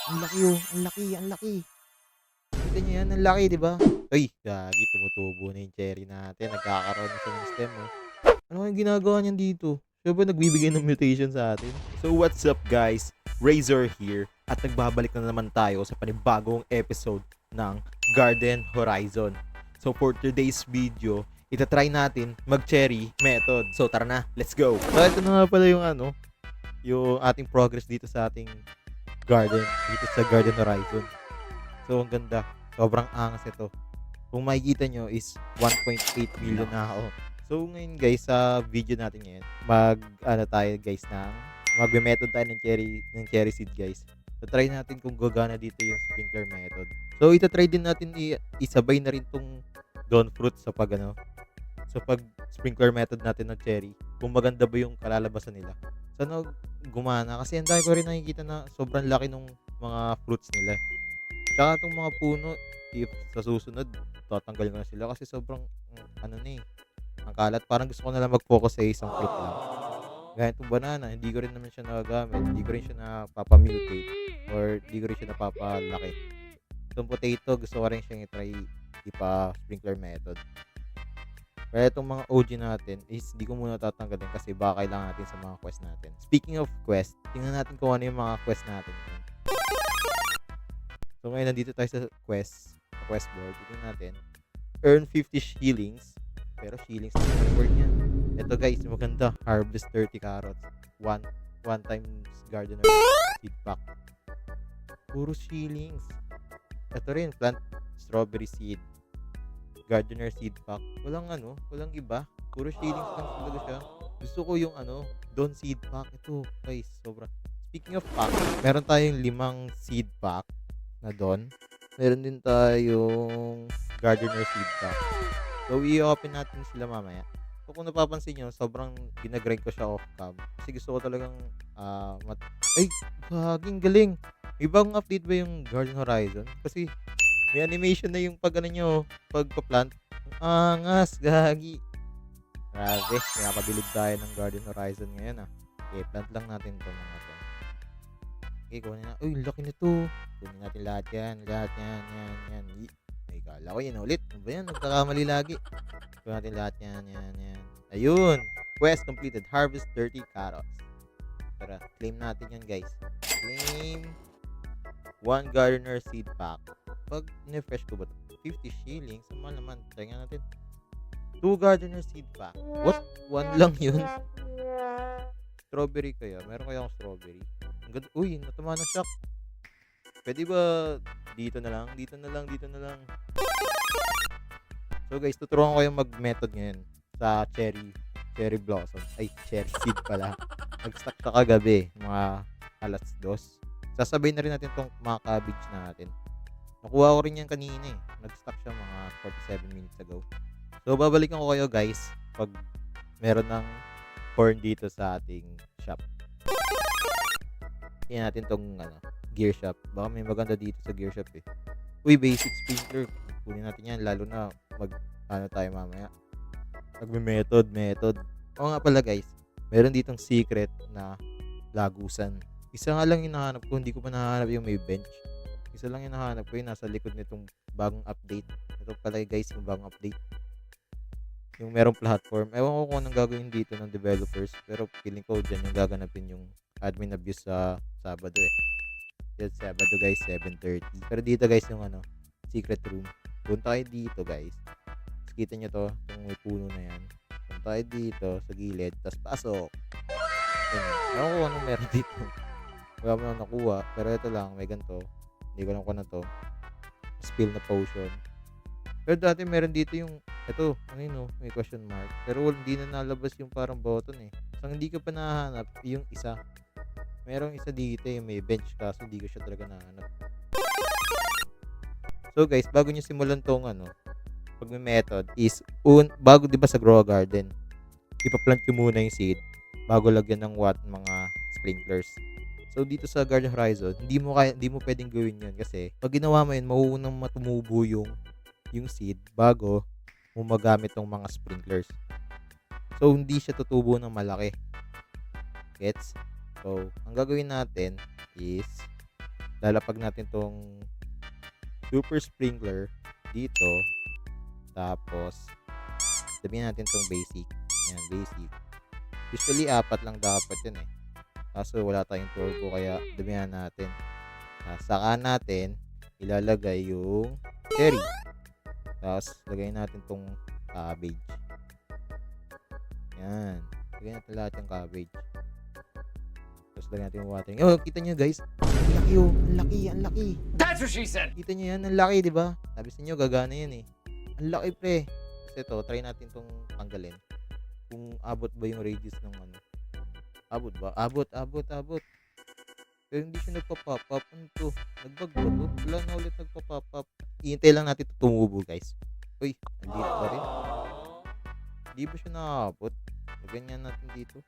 Ang laki oh, ang laki, ang laki. Kita niyo 'yan, ang laki 'di ba? Uy, gagi tumutubo na yung cherry natin, nagkakaroon na siya ng stem oh. Ano kayang ginagawa niyan dito? Siya ba nagbibigay ng mutation sa atin? So what's up guys? Razor here at nagbabalik na naman tayo sa panibagong episode ng Garden Horizon. So for today's video, itatry natin mag-cherry method. So tara na, let's go! So ito na nga pala yung yung ating progress dito sa ating garden, dito sa Garden Horizon. So ang ganda, sobrang angas ito. Kung makikita nyo is 1.8 million na ako. So ngayon guys, sa video natin ngayon, tayo guys ng magme-method tayo ng cherry seed guys. So try natin kung gagana dito yung sprinkler method. So ita-try din natin isabay na rin tong dawn fruit sa pag sprinkler method natin ng cherry. Kung maganda ba yung kalalabasan nila. Sana gumana kasi ang dami ko rin nakikita na sobrang laki ng mga fruits nila. Tsaka itong mga puno, if sa susunod, tatanggalin ko na sila kasi sobrang, ang kalat. Parang gusto ko na lang mag-focus sa isang fruit lang. Gaya itong banana, hindi ko rin naman siya nagagamit, hindi ko rin siya napapa-mutate, or hindi ko rin siya napapalaki. Itong potato, gusto ko rin siyang i-try ipa-sprinkler method. Kaya itong mga OG natin is hindi ko muna tatanggalin kasi baka kailangan natin sa mga quest natin. Speaking of quest, tingnan natin kung ano yung mga quest natin ngayon. So ngayon nandito tayo sa quest board. Tignan natin. Earn 50 shillings. Pero shillings na yung reward niya. Ito guys, maganda. Harvest 30 carrots. One times gardener seed pack. Puro shillings. Ito rin, plant strawberry seed. Gardener seed pack. Walang iba. Puro shillings lang talaga siya. Gusto ko yung Dawn seed pack. Ito guys, sobra. Speaking of pack, meron tayong 5 seed pack na Dawn. Meron din tayong gardener seed pack. So, i-open natin sila mamaya. So, kung napapansin nyo, sobrang ginagrind ko siya off-cam. Kasi gusto ko talagang, ay, gaging galing. May bagong update ba yung Garden Horizon? Kasi, may animation na yung pagpa-plant. Ang angas, gagi. Grabe, nakapabilib tayo ng Garden Horizon ngayon Okay, plant lang natin ito mga to. Okay, kunin na. Uy, laki nito. Kunin natin lahat yan. Yan. Ay, kala ko yun ulit. Ano ba yan? Nagkakamali lagi. Kunin natin lahat yan. Ayun. Quest completed. Harvest 30 carrots. Tara, claim natin yan guys. Claim 1 gardener seed pack. Pag in-refresh ko ba ito? 50 shillings. Sama naman. Try nga natin. 2 gardener seed pack. What? 1 lang yun? Strawberry kaya? Meron kaya akong strawberry? Ang ganda. Uy, natama ng shock. Pwede ba dito na lang? So guys, tuturuan ko kayong mag-method ngayon sa cherry blossom. Ay, cherry seed pala. Nag-stock siya kagabi, mga 2:00. Sasabay na rin natin tong mga cabbage natin. Nakuha ko rin yan kanina eh. Nag-stock siya mga 47 minutes ago. So, babalikan ko kayo guys pag meron ng corn dito sa ating shop. Tingnan natin tong gear shop. Baka may maganda dito sa gear shop eh. Uy, basic sprinkler. Kunin natin yan lalo na tayo mamaya. Method. Oo nga pala guys. Meron ditong secret na lagusan. Isa nga lang yung nahanap ko. Hindi ko pa nahanap yung may bench. Isa lang yung nahanap ko yung nasa likod nitong bagong update. Ito pala guys yung bagong update. Yung merong platform. Ewan ko kung anong gagawin dito ng developers. Pero feeling ko dyan yung gaganapin yung admin abuse sa Sabado eh. Yan Sabado guys, 7:30. Pero dito guys yung secret room. Punta kayo dito guys. Tapos kita nyo to, yung may puno na yan. Punta kayo dito sa gilid. Tapos pasok. Yan. Ewan ko anong meron dito. Wala mo nang nakuha. Pero ito lang, may ganito. Hindi ko lang kung ano to. Spill na potion. Pero dati meron dito yung may question mark. Pero hindi na nalabas yung parang button eh. So hindi ko pa nahanap yung isa. Merong isa dito yung may bench kaso hindi ko siya talaga nahanap. So guys, bago nyo simulan tong pag may method is bago 'di ba sa grow garden, ipaplant nyo muna yung seed bago lagyan ng mga sprinklers. So dito sa Garden Horizon, hindi mo pwedeng gawin 'yon kasi pag ginawa mo 'yun, mauunang matumubo yung seed bago mo magamit tong mga sprinklers. So hindi siya tutubo ng malaki. Gets? So ang gagawin natin is lalapag natin tong super sprinkler dito. Tapos, sabihin natin tong basic. Yan, basic. Usually, 4 lang dapat yun eh. Kaso, wala tayong turbo, kaya damihan natin. Saka natin, ilalagay yung cherry. Tapos, lagay natin tong cabbage. Yan. Lagay natin lahat yung cabbage. Tapos, lagay natin yung watering. Oh, kita nyo guys. Ang laki oh. Ang laki, ang laki. That's what she said. Kita nyo yan, ang laki, di ba? Sabi sa inyo, gagana yan eh. Ang laki pre. Kasi ito, try natin tong tanggalin. Kung abot ba yung radius ng ano. Abot ba? Abot. Pero hindi siya nagpa-pop up. Ano to? Nagbag ba to? Wala na ulit nagpa-pop up. Ihintay lang natin ito tumubo guys. Uy, nandito pa rin. Hindi ba siya nakakabot? Ganyan natin dito.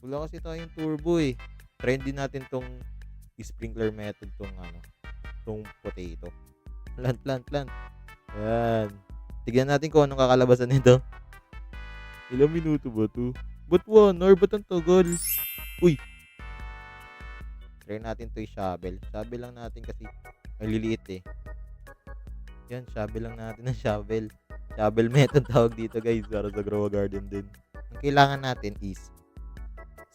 Wala kasi tayong turbo eh. Try din natin tong sprinkler method tong ano. Tong potato. Plant. Ayan. Tignan natin kung anong kakalabasan nito. Ilang minuto ba to? Ba't 1 hour? Ba't ang tagal? Uy! Try natin to i-shovel. Shovel lang natin kasi maliliit eh. Yan, shovel lang natin ng shovel. Shovel method tawag dito guys para sa grow garden din. Ang kailangan natin is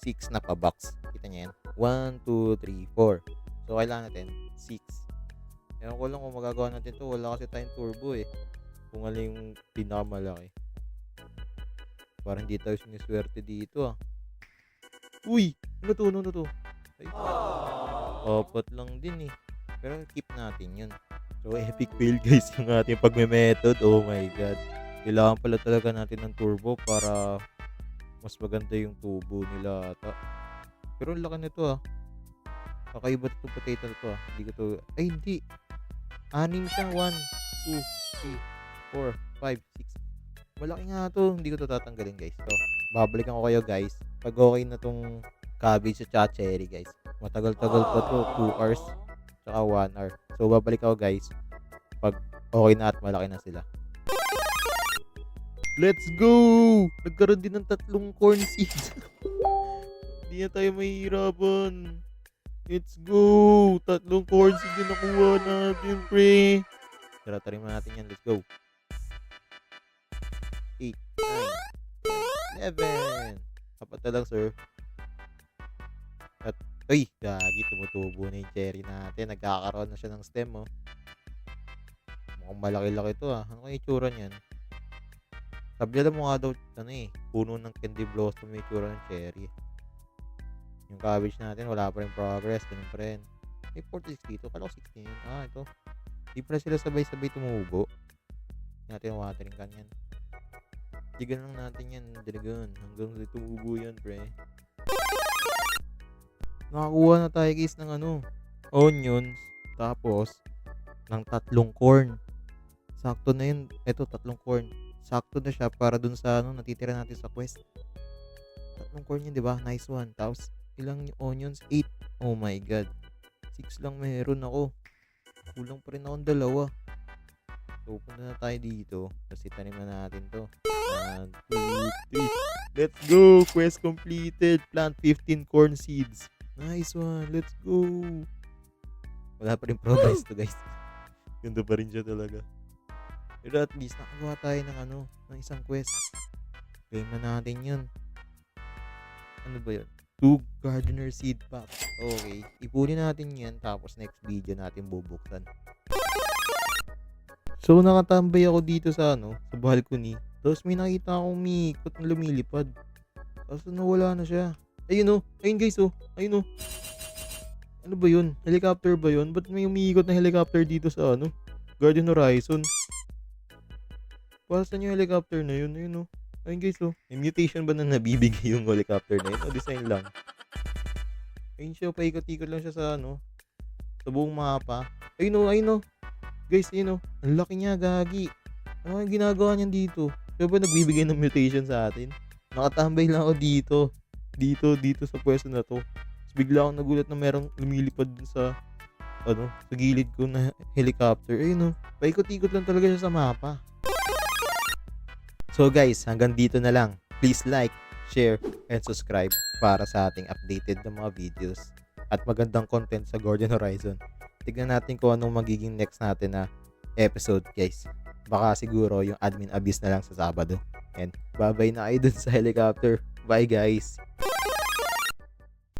6 na pa-box. Kita nyo yan? 1, 2, 3, 4. So, kailangan natin 6. Ewan ko lang kung magagawa natin to. Wala kasi tayong turbo eh. Kung ano yung pinakamalaki. Parang hindi tayo siniswerte dito ah. Uy! Ano to? Ay, 4 lang din eh. Pero keep natin yun. So, epic fail guys yung ating pagme-method. Oh my god. Kailangan pala talaga natin ng turbo para mas maganda yung tubo nila ata. Pero ang laki nito ah. Kakaiba itong potato na to ah. Hindi ko to... Ay, hindi. 6 siya. 1, 2, 3, 4, 5, 6. Malaki nga to. Hindi ko to tatanggalin guys. So, babalikan ko kayo guys. Pag okay na tong cabbage at cherry guys. Matagal-tagal pa to. 2 hours. Tsaka 1 hour. So, babalik ako guys. Pag okay na at malaki na sila. Let's go! Nagkaroon din ng 3 corn seeds. Hindi na tayo mahihirapan. Let's go! 3 corn seeds yung nakuha natin, pre. Tara-tarin mo natin yan. Let's go. 8, 9, 10, 11. Apat na lang, sir. At, uy, gagi, tumutubo na yung cherry natin. Nagkakaroon na siya ng stem, oh. Mukhang malaki-laki to, ah. Ano kaya itsura niyan? Sabi nila mo nga daw, ano eh, puno ng candy blossom yung itsura ng cherry. Yung cabbage natin, wala pa rin progress. Ganun pa rin. May 46 dito. Kala ko 16 yun. Ah, ito. Di pala sila sabay-sabay tumubo. Hindi natin watering can yan. Digan lang natin yan. Diligan. Hanggang tumubo yan, pre. Nakakuha na tayo guys ng ano, onions. Tapos, ng 3 corn. Sakto na yun. Ito, 3 corn. Sakto na siya para dun sa ano, natitira natin sa quest. 3 corn yun, di ba? Nice one. Tapos, ilang onions? 8. Oh my god. 6 lang meron ako. Kulang pa rin akong 2. So, punta na tayo dito. Kasi tanim na natin to. 1, 2, 3. Let's go! Quest completed. Plant 15 corn seeds. Nice one. Let's go! Wala pa rin progress to guys. Ganda pa rin siya talaga. Pero at least nakagawa tayo ng ano, ng isang quest. Game na natin yun. Ano ba yun? 2 gardener seed packs. Okay. Ipunin natin yan. Tapos next video natin bubuksan. So nakatambay ako dito sa ano, sa balcony. Tapos may nakita akong umiikot na lumilipad. Tapos nawala na siya. Ayun oh. Ayun guys oh. Ayun oh. Ano ba yun? Helicopter ba yun? Ba't may umiikot na helicopter dito sa ano? Garden Horizon. Para saan yung helicopter na yun? Ayun oh. Ayun guys oh. May mutation ba na nabibigay yung helicopter na yun? O design lang? Ayun siya. Paikot-ikot lang siya sa ano. Sa buong mapa. Ayun oh. Ayun oh. Guys, ayun oh. Ang laki niya. Gagi. Ano yung ginagawa niyan dito? Siya ba nagbibigay ng mutation sa atin? Nakatambay lang ako dito. Dito sa pwesto na to. Tapos bigla akong nagulat na merong lumilipad dun sa ano, sa gilid ko na helicopter. Ayun oh. Paikot-ikot lang talaga siya sa mapa. So guys, hanggang dito na lang. Please like, share, and subscribe para sa ating updated na mga videos. at magandang content sa Gordon Horizon. Tignan natin kung anong magiging next natin na episode, guys. Baka siguro yung admin abyss na lang sa Sabado. And bye-bye na kayo dun sa helicopter. Bye, guys!